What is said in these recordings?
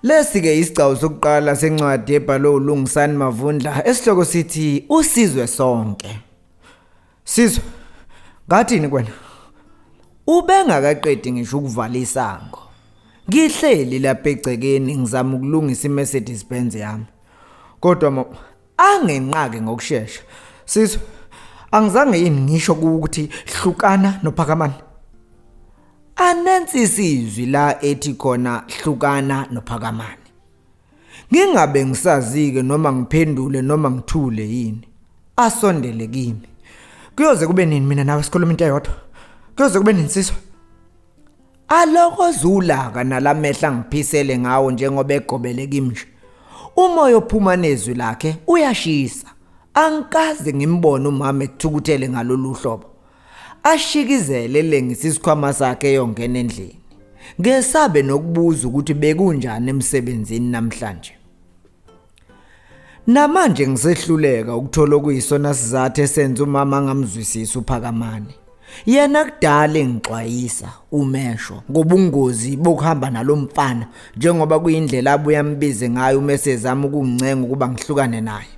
Lesi-ke isigcawu sokuqala sencwadi ebhalwe uLungisani Mavundla esihloko sithi usizwe sonke. Sizwe, ngathini kwena? Ubengakaqedi ngisho ukuvala isango. Ngihleli lapha egcekeni ngizama ukulungisa iMercedes Benz yami. Kodwa angenqake ngokusheshsha. Sizwe, angizange yini ngisho ukuthi hlukana noPhakamani. Anensi isizwi la ethi khona hlukana noPhakamani. Ngingabe ngisazike noma ngiphendule noma ngithule yini. Asondele kimi. Kuyoze kube nini mina nawe sikhuluma into eyodwa? Kuyoze kube nini Sizwe? Aloko zulaka nalamehla ngiphisele ngawo njengoba egobele kimi nje. Umoya ophuma nezwi lakhe uyashisa. Angikaze ngimbone umama ethukuthele ngalolu hlobo. Ashikizele lengisikhwama sakhe yongena endlini. Ngesabe nokubuza ukuthi bekunjani emsebenzini namhlanje. Namanje ngisehluleka ukuthola okuyisona sizathu esenza umama angamzwisisi uPhakamani. Yena kudala engixwayisa umesho ngobungozi bokuhamba nalomfana njengoba kuyindlela abuya ambize ngayo uma esezama ukungicenga ukuba ngihlukane naye.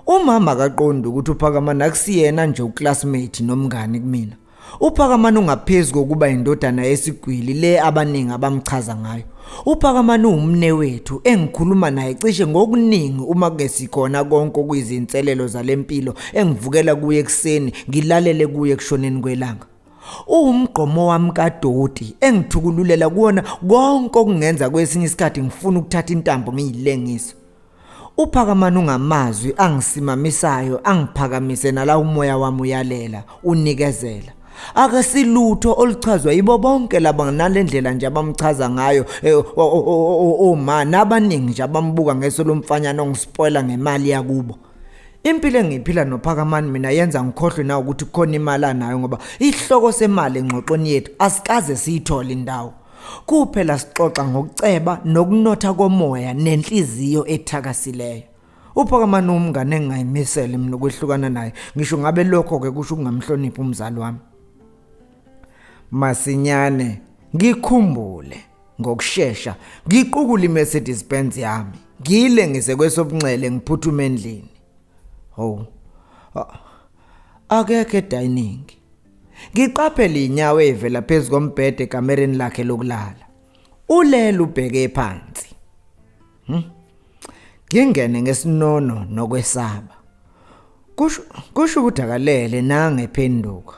Umama akaqonda ukuthi uPhakamani akusiyena nje uclassmate nomngane kumina. uPhakamani ungaphezulu kokuba indodana yesigwili le abaningi abamchaza ngayo. uPhakamani umne wethu engikhuluma naye cishe ngokuningi uma kungesikhona konke okuyizinselelo zalempilo engivukela kuye ekseni ngilalele kuye kushoneni kwelanga. Umgqomo wami kaDoti engithukululela kuona konke okungenza kwesinye isikhathi ngifuna ukuthatha intambo ngiyilengisa. uPhakamani ungamazwi angisimamisayo angiphakamise nala umoya wami uyalela unikezela. Akasilutho oluchazwa yibo bonke laba nalendlela nje abamchaza ngayo oma nabaningi nje abambuka ngeso lomfanyana ongispoila ngemali yakubo. Impilo engiphila noPhakamani mina yenza ngikhohlwe na ukuthi khona imali nayo ngoba ihloko semali engxoxweni yethu asikaze siyithola indawo. Kuphela sixoxa ngokuceba nokunotha komoya nenhliziyo ethakasileyo. uPhakamani umngane engayimisela mina ukwehlukana naye ngisho ngabe lokho ke kusho ukungamhloniphi umzali wami. Masinyane ngikhumbule ngokusheshsha ngiqukula iMercedes Benz yami ngilengise kwesobunxele ngiphuthuma endlini. Akekho edining. Ngiqaphele inyawo evela phezu kombhede ekamereni lakhe lokulala. Ulele ubheke phansi. Ngingene ngesinono nokwesaba. Kusho ukuthi akalele nangephenduka.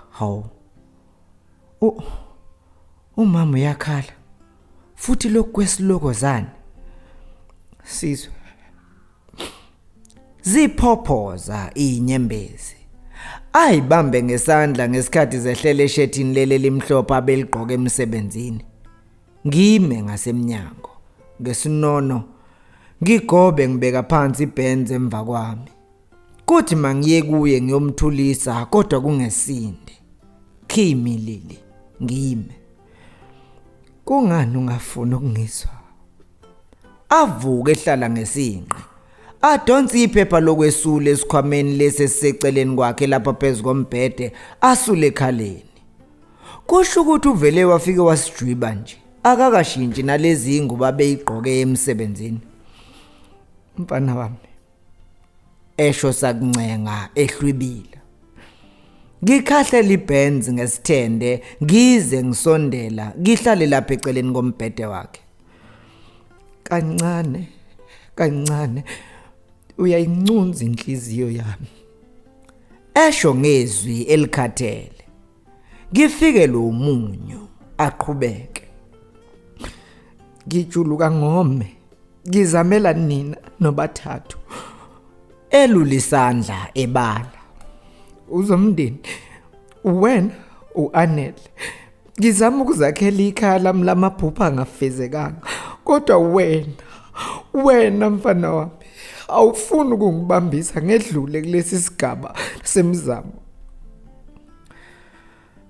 Umama uyakhala. Futhi lokhu kwesilokozana. Sizwe. Ziphophoza inyembezi. Ayibambe ngesandla ngesikhathi zehlele eshethini lele limhlophe abeligqoka emsebenzini. Ngime ngasemnyango ngesinono ngigobe ngibeka phansi iBenz emva kwami. Kuthi mangiye kuye ngiyomthulisa kodwa kungesinde. Kimi lili ngime. Kungani ungafuna ukungizwa? Avuka ehlala ngesinqe. Adonsi iphepha lokwesula esikhwameni lesi esiseceleni kwakhe lapha phezu kombhede asule ekhaleni. Kusho ukuthi uvele wafike wasijwiba nje. Akakashintshi nalezi ingubo abeyigqoke emsebenzini. Mfana wami. Esho sakuncenga ehlwibila. Ngikhahlela iBenz ngesithende ngize ngisondela ngihlale lapha eceleni kombhede wakhe. Kancane uyayincunza inhliziyo yami. Esho ngezwi elikhathele. Ngifike lo munyu aqhubeke. Ngijuluka ngome. Ngizamela nina nobathathu. Elulisandla ebala. Uzomndeni wena uAnele. Ngizama ukuzakhela ikhaya lami lamaphupha angafezekanga. Kodwa wena mfana wami awufuni ukungibambisa ngedlule kulesi sigaba semizamo.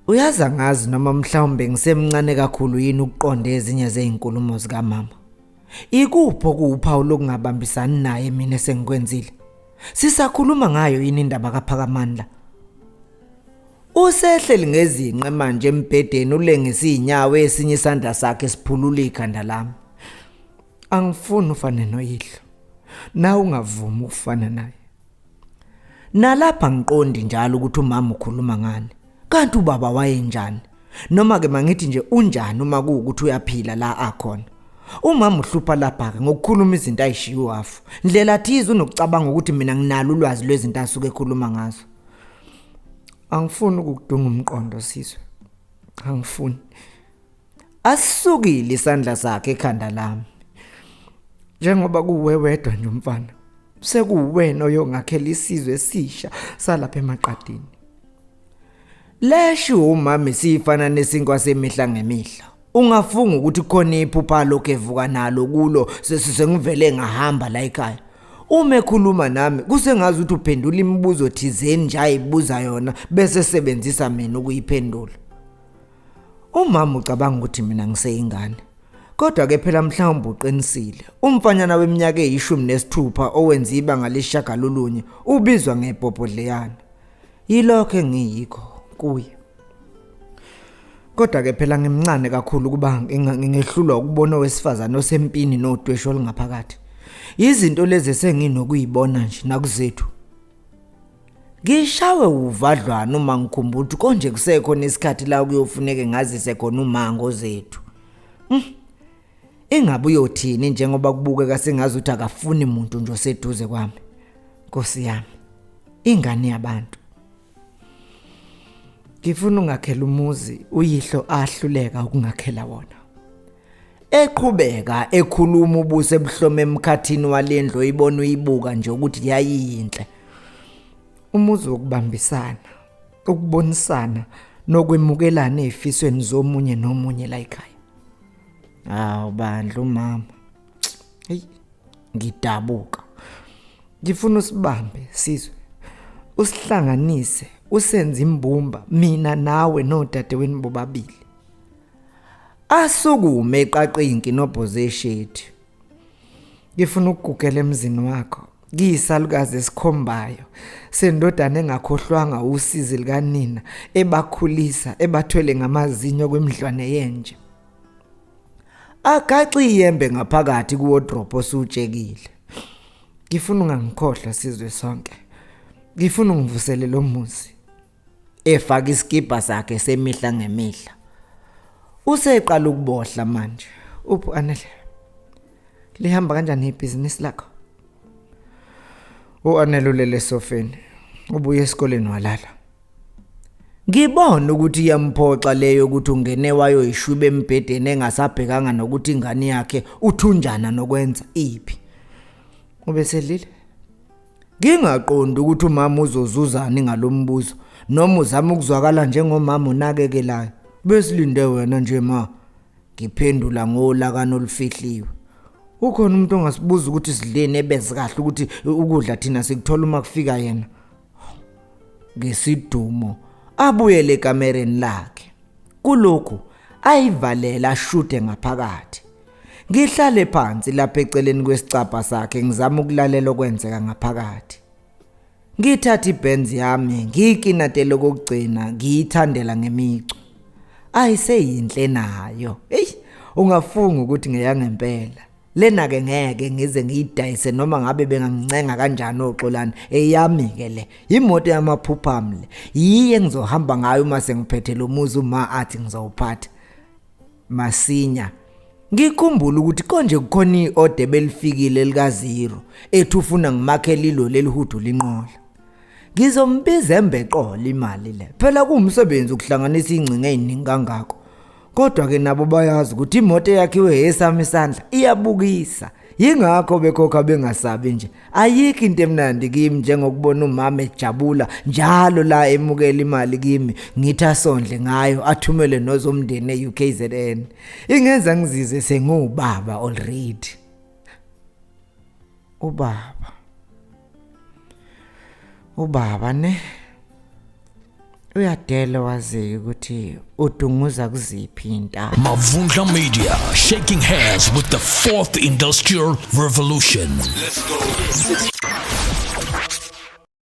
Uyaza ngazi noma mhlawumbe ngisemncane kakhulu yini ukuqonda ezinye zezinkulumo zikaMama. Ikupho kuuphawu lokungabambisani naye mina sengikwenzile. Sisakhuluma ngayo yini indaba kaPhakamani la? Usehleli ngezinqe manje embhedeni ulengisa inyawo esinye isandla sakhe siphulula ikhanda lami. Angifuni ufane noyihlo. Na ungavumi ukufana naye. Nalapha ngiqondi njalo ukuthi umama ukhuluma ngani. Kanti ubaba wayenjani? Noma ke mangithi nje unjani uma kuukuthi uyaphila la akhona. Umama uhlupha lapha ke ngokukhuluma izinto ayishiyo afu. Ndlela thize unokucabanga ukuthi mina nginalo ulwazi lwezinto asuke ekhuluma ngazo. Angifuni ukudunga umqondo Sizwe. Angifuni. Asukile isandla sakhe ekhanda lami. Njengoba kuwe wedwa nje umfana. Sekuwena oyongakhela isizwe esisha salapha emaqadini. Lesho umama sifana nesinkwa semihla ngemihla. Ungafunga ukuthi khona iphupha lokho evuka nalo kulo sengivele ngahamba la ekhaya. Uma ekhuluma nami kusengazi ukuthi uphendula imibuzo thizeni nje ayibuza yona bese sebenzisa mina ukuyiphendula. Umama ucabanga ukuthi mina ngiseyingane. Kodwa ke phela mhlawumbe uqinisile. Umfanyana weminyaka e16 owenza ibanga leshagalolunye ubizwa ngebhobhodleyana. Yilokho engiyikho kuye. Kodwa ke phela ngimncane kakhulu kuba ngingehlulwa ukubona owesifazana osempini nodwesho lingaphakathi. Izinto lezi senginokuyibona nje nakuzethu. Ngishawe uvadlwana uma ngikhumbula ukuthi konje kusekho nesikhathi la kuyofuneke ngazise khona umango zethu. Ingabe uyothini njengoba kubukeka sengazi ukuthi akafuni umuntu nje oseduze kwami. Nkosi yami, ingane yabantu. Ngifuna ungakhela umuzi uyihlo ahluleka ukungakhela wona. Eqhubeka ekhuluma ubuso ebuhlome emkhathini walendlo ibona uyibuka nje ukuthi yayinhle. Umuzi wokubambisana, ukubonisana nokwemukelana ezifisweni zomunye nomunye la ekhaya. Bandla umama. Hey, ngidabuka. Ngifuna usibambe Sizwe. Usihlanganise, usenze imbumba mina nawe nodadewenu bobabili. Asukume eqaqinki nobhozeshedi. Ngifuna ukugugela emzini wakho. Ngiyisalukazi esikhombayo sendodana engakhohlwanga usizi likanina ebakhulisa ebathwele ngamazinyo kwemidlwane yenje. Agaxi iyembe ngaphakathi kuwardrobe osutshekile. Ngifuna ungangikhohlwa Sizwe sonke. Ngifuna ungivusele lo muzi. Efaka iskipa sakhe semihla ngemihla. Useqala ukubohla manje. Upho Anele. Lihamba kanjani ibhizinisi lakho? Anele ulele sofeni. Ubuye esikoleni walala. Ngibona ukuthi iyamphoxa leyo ukuthi ungene wayoyishube embhedeni engasabhekanga nokuthi ingane yakhe uthunjana nokwenza iphi. Ubeselile? Ngingaqondi ukuthi umama uzozuzani ngalombuzo noma uzama ukuzwakala njengomama onakekelayo. Besilinde wena nje ma. Ngiphendula ngolakano olufihliwe. Ukhona umuntu ongasibuza ukuthi sidleni ebeze kahle ukuthi ukudla thina sikuthola uma kufika yena. Ngesidumo abuyele ekamereni lakhe. Kulokhu ayivalela ashude ngaphakathi. Ngihlale phansi lapha eceleni kwesicapha sakhe ngizama ukulalela okwenzeka ngaphakathi. Ngithatha iBenz yami ngiyikinatele kokugcina ngiyithandela ngemicu. Ayiseyinhle nayo. Ungafunga ukuthi ngeyangempela. Lena ke ngeke ngize ngiyidayise noma ngabe bengangincenga kanjani oxolani. Eyami ke le imoto yamaphupha amle. Yiye ngizohamba ngayo uma sengiphethe lo muzi uma athi ngizowuphatha. Masinya. Ngikhumbula ukuthi konje kukhona iorder belifikile lika0 ethi ufuna ngimakhela ilo lelihudu linqola. Ngizombiza embeqola imali le. Phela kuumsebenzi ukuhlanganisa ingcinga eziningi kangako. Kodwa ke nabo bayazi ukuthi imoto yakhiwe esami isandla iyabukisa. Yingakho bekhokha bengasabi nje. Ayikho into emnandi kimi njengokubona umama ejabula njalo la emukela imali kimi ngithi asondle ngayo athumele nozomndeni eUKZN. Ingenza ngizizwe sengubaba already. Ubaba ne uyadela wazi ukuthi udunguza kuziphi intaba. Mavundla Media, shaking hands with the 4th Industrial Revolution. Let's go.